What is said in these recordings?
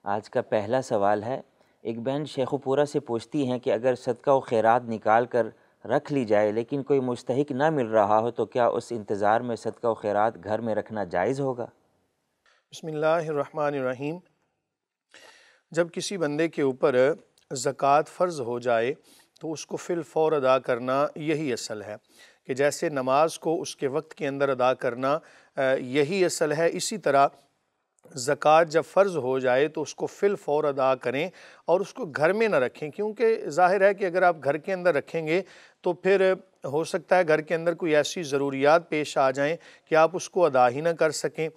آج کا پہلا سوال ہے، ایک بہن شیخو پورہ سے پوچھتی ہیں کہ اگر صدقہ و خیرات نکال کر رکھ لی جائے لیکن کوئی مستحق نہ مل رہا ہو تو کیا اس انتظار میں صدقہ و خیرات گھر میں رکھنا جائز ہوگا؟ بسم اللہ الرحمن الرحیم۔ جب کسی بندے کے اوپر زکوٰۃ فرض ہو جائے تو اس کو فی الفور ادا کرنا یہی اصل ہے کہ جیسے نماز کو اس کے وقت کے اندر ادا کرنا یہی اصل ہے، اسی طرح زکوٰۃ جب فرض ہو جائے تو اس کو فی الفور ادا کریں اور اس کو گھر میں نہ رکھیں، کیونکہ ظاہر ہے کہ اگر آپ گھر کے اندر رکھیں گے تو پھر ہو سکتا ہے گھر کے اندر کوئی ایسی ضروریات پیش آ جائیں کہ آپ اس کو ادا ہی نہ کر سکیں،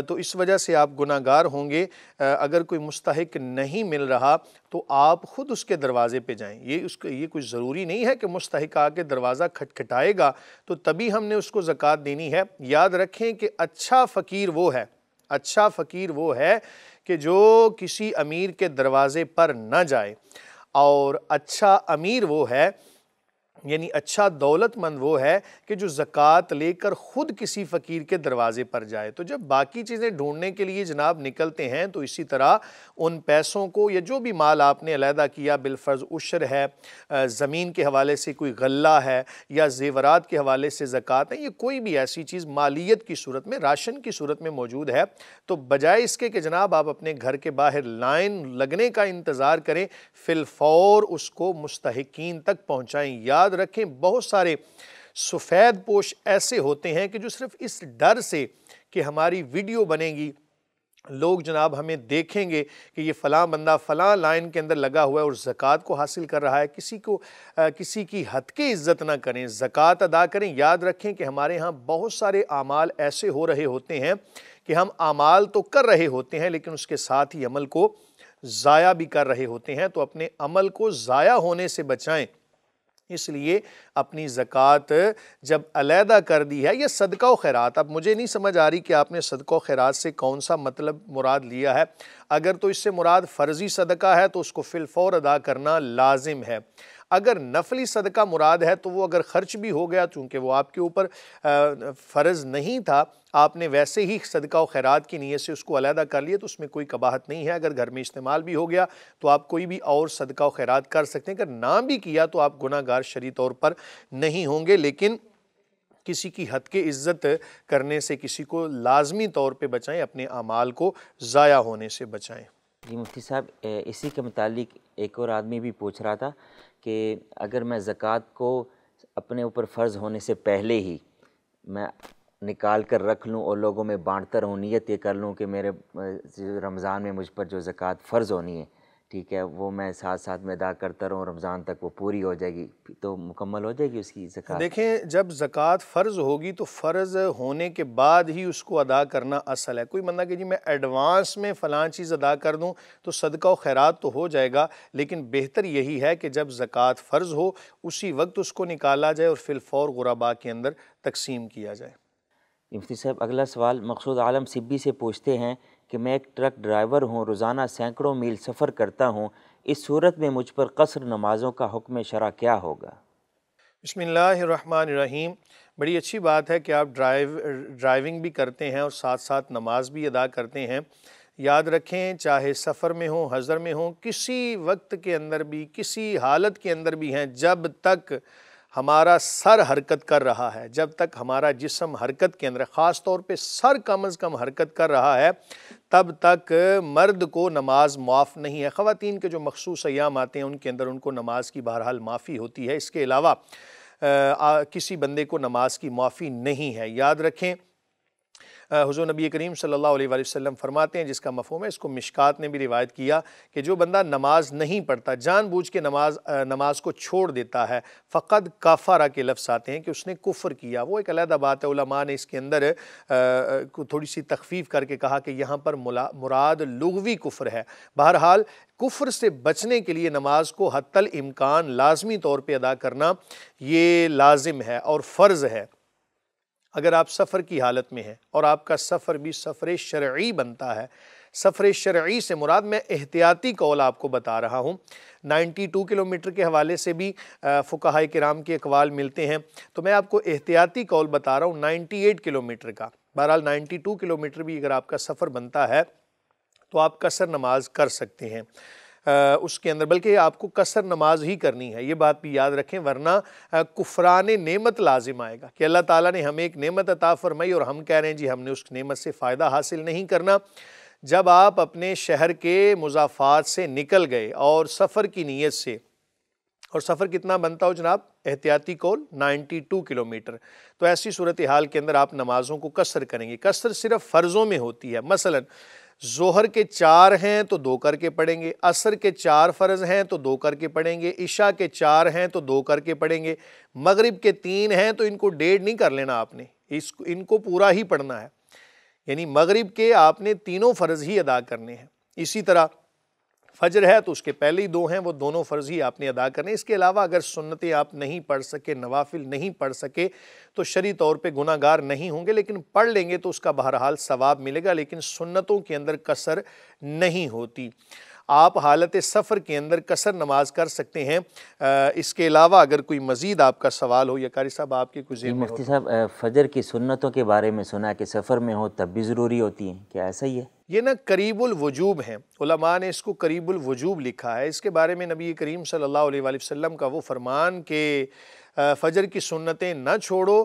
تو اس وجہ سے آپ گناہ گار ہوں گے۔ اگر کوئی مستحق نہیں مل رہا تو آپ خود اس کے دروازے پہ جائیں، یہ کوئی ضروری نہیں ہے کہ مستحق آ کے دروازہ کھٹکھٹائے گا تو تبھی ہم نے اس کو زکوٰۃ دینی ہے۔ یاد رکھیں کہ اچھا فقیر وہ ہے کہ جو کسی امیر کے دروازے پر نہ جائے، اور اچھا امیر وہ ہے، یعنی اچھا دولت مند وہ ہے کہ جو زکوٰۃ لے کر خود کسی فقیر کے دروازے پر جائے۔ تو جب باقی چیزیں ڈھونڈنے کے لیے جناب نکلتے ہیں تو اسی طرح ان پیسوں کو یا جو بھی مال آپ نے علیحدہ کیا، بالفرض عشر ہے، زمین کے حوالے سے کوئی غلہ ہے یا زیورات کے حوالے سے زکوٰۃ ہے، یہ کوئی بھی ایسی چیز مالیت کی صورت میں، راشن کی صورت میں موجود ہے، تو بجائے اس کے کہ جناب آپ اپنے گھر کے باہر لائن لگنے کا انتظار کریں، فی الفور اس کو مستحقین تک پہنچائیں۔ یاد رکھیں بہت سارے سفید پوش ایسے ہوتے ہیں کہ جو صرف اس ڈر سے کہ ہماری ویڈیو بنے گی، لوگ جناب ہمیں دیکھیں گے کہ یہ فلاں بندہ فلاں لائن کے اندر لگا ہوا ہے اور زکوٰۃ کو حاصل کر رہا ہے، کسی کی ہتک عزت نہ کریں، زکوٰۃ ادا کریں۔ یاد رکھیں کہ ہمارے ہاں بہت سارے اعمال ایسے ہو رہے ہوتے ہیں کہ ہم اعمال تو کر رہے ہوتے ہیں لیکن اس کے ساتھ ہی عمل کو ضائع بھی کر رہے ہوتے ہیں، تو اپنے عمل کو ضائع ہونے سے بچائیں۔ اس لیے اپنی زکوٰۃ جب علیحدہ کر دی ہے، یہ صدقہ و خیرات، اب مجھے نہیں سمجھ آ رہی کہ آپ نے صدقہ و خیرات سے کون سا مطلب مراد لیا ہے۔ اگر تو اس سے مراد فرضی صدقہ ہے تو اس کو فی الفور ادا کرنا لازم ہے۔ اگر نفلی صدقہ مراد ہے تو وہ اگر خرچ بھی ہو گیا، چونکہ وہ آپ کے اوپر فرض نہیں تھا، آپ نے ویسے ہی صدقہ و خیرات کی نیت سے اس کو علیحدہ کر لیا تو اس میں کوئی قباحت نہیں ہے۔ اگر گھر میں استعمال بھی ہو گیا تو آپ کوئی بھی اور صدقہ و خیرات کر سکتے ہیں، اگر نہ بھی کیا تو آپ گناہ گار شرعی طور پر نہیں ہوں گے، لیکن کسی کی ہتک عزت کرنے سے کسی کو لازمی طور پہ بچائیں، اپنے اعمال کو ضائع ہونے سے بچائیں۔ جی مفتی صاحب، اسی کے متعلق ایک اور آدمی بھی پوچھ رہا تھا کہ اگر میں زکوٰۃ کو اپنے اوپر فرض ہونے سے پہلے ہی میں نکال کر رکھ لوں اور لوگوں میں بانٹتا رہوں، نیت یہ کر لوں کہ میرے رمضان میں مجھ پر جو زکوٰۃ فرض ہونی ہے، ٹھیک ہے، وہ میں ساتھ ساتھ میں ادا کرتا رہوں، رمضان تک وہ پوری ہو جائے گی تو مکمل ہو جائے گی اس کی زکوٰۃ؟ دیکھیں جب زکوٰۃ فرض ہوگی تو فرض ہونے کے بعد ہی اس کو ادا کرنا اصل ہے۔ کوئی بندہ کہ جی میں ایڈوانس میں فلاں چیز ادا کر دوں تو صدقہ و خیرات تو ہو جائے گا، لیکن بہتر یہی ہے کہ جب زکوٰۃ فرض ہو اسی وقت اس کو نکالا جائے اور فی الفور غرباء کے اندر تقسیم کیا جائے۔ مفتی صاحب اگلا سوال مقصود عالم سبی سے پوچھتے ہیں کہ میں ایک ٹرک ڈرائیور ہوں، روزانہ سینکڑوں میل سفر کرتا ہوں، اس صورت میں مجھ پر قصر نمازوں کا حکم شرع کیا ہوگا؟ بسم اللہ الرحمن الرحیم۔ بڑی اچھی بات ہے کہ آپ ڈرائیونگ بھی کرتے ہیں اور ساتھ ساتھ نماز بھی ادا کرتے ہیں۔ یاد رکھیں چاہے سفر میں ہوں، حضر میں ہوں، کسی وقت کے اندر بھی، کسی حالت کے اندر بھی ہیں، جب تک ہمارا سر حرکت کر رہا ہے، جب تک ہمارا جسم حرکت کے اندر، خاص طور پہ سر کم از کم حرکت کر رہا ہے، تب تک مرد کو نماز معاف نہیں ہے۔ خواتین کے جو مخصوص ایام آتے ہیں ان کے اندر ان کو نماز کی بہرحال معافی ہوتی ہے، اس کے علاوہ کسی بندے کو نماز کی معافی نہیں ہے۔ یاد رکھیں حضور نبی کریم صلی اللہ علیہ وآلہ وسلم فرماتے ہیں، جس کا مفہوم ہے، اس کو مشکات نے بھی روایت کیا، کہ جو بندہ نماز نہیں پڑھتا، جان بوجھ کے نماز کو چھوڑ دیتا ہے، فقد کفر کے لفظ آتے ہیں کہ اس نے کفر کیا۔ وہ ایک علیحدہ بات ہے، علماء نے اس کے اندر تھوڑی سی تخفیف کر کے کہا کہ یہاں پر مراد لغوی کفر ہے۔ بہرحال کفر سے بچنے کے لیے نماز کو حتی الامکان لازمی طور پہ ادا کرنا یہ لازم ہے اور فرض ہے۔ اگر آپ سفر کی حالت میں ہیں اور آپ کا سفر بھی سفر شرعی بنتا ہے، سفر شرعی سے مراد میں احتیاطی قول آپ کو بتا رہا ہوں، 92 کلومیٹر کے حوالے سے بھی فقہاء کرام کے اقوال ملتے ہیں، تو میں آپ کو احتیاطی قول بتا رہا ہوں 98 کلومیٹر کا۔ بہرحال 92 کلومیٹر بھی اگر آپ کا سفر بنتا ہے تو آپ قصر نماز کر سکتے ہیں اس کے اندر، بلکہ آپ کو قصر نماز ہی کرنی ہے، یہ بات بھی یاد رکھیں، ورنہ کفران نعمت لازم آئے گا کہ اللہ تعالیٰ نے ہمیں ایک نعمت عطا فرمائی اور ہم کہہ رہے ہیں جی ہم نے اس نعمت سے فائدہ حاصل نہیں کرنا۔ جب آپ اپنے شہر کے مضافات سے نکل گئے اور سفر کی نیت سے، اور سفر کتنا بنتا ہو جناب، احتیاطی قول 92 کلومیٹر، تو ایسی صورتحال کے اندر آپ نمازوں کو قصر کریں گے۔ قصر صرف فرضوں میں ہوتی ہے، مثلا ظہر کے 4 ہیں تو 2 کر کے پڑھیں گے، عصر کے 4 فرض ہیں تو 2 کر کے پڑھیں گے، عشاء کے 4 ہیں تو 2 کر کے پڑھیں گے، مغرب کے 3 ہیں تو ان کو 1.5 نہیں کر لینا آپ نے، ان کو پورا ہی پڑھنا ہے، یعنی مغرب کے آپ نے تینوں فرض ہی ادا کرنے ہیں۔ اسی طرح فجر ہے تو اس کے پہلے ہی 2 ہیں، وہ دونوں فرض ہی آپ نے ادا کرنے۔ اس کے علاوہ اگر سنتیں آپ نہیں پڑھ سکے، نوافل نہیں پڑھ سکے، تو شرعی طور پہ گناہ گار نہیں ہوں گے، لیکن پڑھ لیں گے تو اس کا بہرحال ثواب ملے گا، لیکن سنتوں کے اندر قصر نہیں ہوتی۔ آپ حالت سفر کے اندر قصر نماز کر سکتے ہیں۔ اس کے علاوہ اگر کوئی مزید آپ کا سوال ہو یا قاری صاحب آپ کے کوئی ذہن میں ہو۔ مفتی صاحب فجر کی سنتوں کے بارے میں سنا ہے کہ سفر میں ہو تب بھی ضروری ہوتی ہیں، کیا ایسا ہی ہے؟ یہ نا قریب الوجوب ہیں، علماء نے اس کو قریب الوجوب لکھا ہے۔ اس کے بارے میں نبی کریم صلی اللہ علیہ وآلہ وسلم کا وہ فرمان کہ فجر کی سنتیں نہ چھوڑو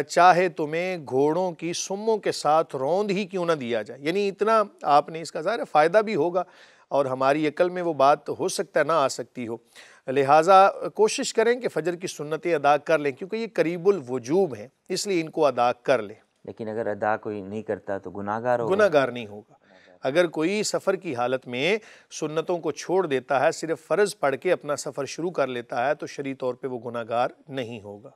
چاہے تمہیں گھوڑوں کی سموں کے ساتھ روند ہی کیوں نہ دیا جائے، یعنی اتنا آپ نے اس کا ظاہر فائدہ بھی ہوگا اور ہماری عقل میں وہ بات ہو سکتا ہے نہ آ سکتی ہو، لہٰذا کوشش کریں کہ فجر کی سنتیں ادا کر لیں، کیونکہ یہ قریب الوجوب ہیں، اس لیے ان کو ادا کر لیں۔ لیکن اگر ادا کوئی نہیں کرتا تو گناہ گار ہوگا؟ گناہ گار نہیں ہوگا۔ اگر کوئی سفر کی حالت میں سنتوں کو چھوڑ دیتا ہے، صرف فرض پڑھ کے اپنا سفر شروع کر لیتا ہے، تو شرعی طور پہ وہ گناہ گار نہیں ہوگا۔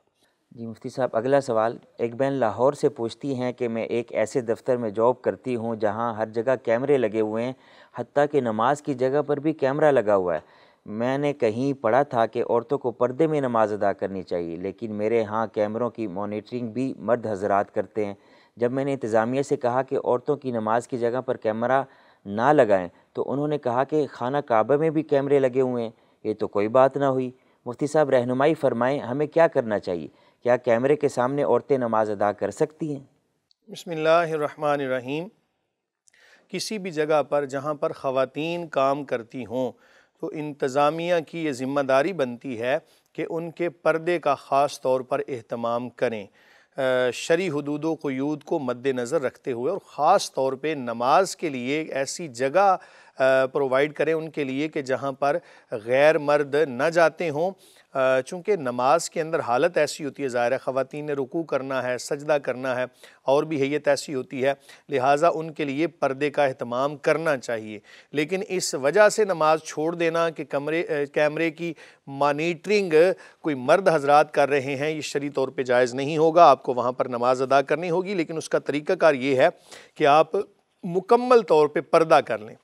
جی مفتی صاحب اگلا سوال، ایک بہن لاہور سے پوچھتی ہیں کہ میں ایک ایسے دفتر میں جاب کرتی ہوں جہاں ہر جگہ کیمرے لگے ہوئے ہیں، حتیٰ کہ نماز کی جگہ پر بھی کیمرہ لگا ہوا ہے۔ میں نے کہیں پڑھا تھا کہ عورتوں کو پردے میں نماز ادا کرنی چاہیے، لیکن میرے ہاں کیمروں کی مانیٹرنگ بھی مرد حضرات کرتے ہیں۔ جب میں نے انتظامیہ سے کہا کہ عورتوں کی نماز کی جگہ پر کیمرہ نہ لگائیں تو انہوں نے کہا کہ خانہ کعبہ میں بھی کیمرے لگے ہوئے ہیں، یہ تو کوئی بات نہ ہوئی۔ مفتی صاحب رہنمائی فرمائیں، ہمیں کیا کرنا چاہیے؟ کیا کیمرے کے سامنے عورتیں نماز ادا کر سکتی ہیں؟ بسم اللہ الرحمن الرحیم۔ کسی بھی جگہ پر جہاں پر خواتین کام کرتی ہوں تو انتظامیہ کی یہ ذمہ داری بنتی ہے کہ ان کے پردے کا خاص طور پر اہتمام کریں، شرعی حدود و قیود کو مد نظر رکھتے ہوئے، اور خاص طور پہ نماز کے لیے ایسی جگہ پرووائیڈ کریں ان کے لیے کہ جہاں پر غیر مرد نہ جاتے ہوں، چونکہ نماز کے اندر حالت ایسی ہوتی ہے، ظاہر ہے خواتین نے رکوع کرنا ہے، سجدہ کرنا ہے، اور بھی حیت ایسی ہوتی ہے، لہٰذا ان کے لیے پردے کا اہتمام کرنا چاہیے۔ لیکن اس وجہ سے نماز چھوڑ دینا کہ کیمرے کی مانیٹرنگ کوئی مرد حضرات کر رہے ہیں، یہ شرعی طور پہ جائز نہیں ہوگا، آپ کو وہاں پر نماز ادا کرنی ہوگی، لیکن اس کا طریقہ کار یہ ہے کہ آپ مکمل طور پہ پردہ کر لیں۔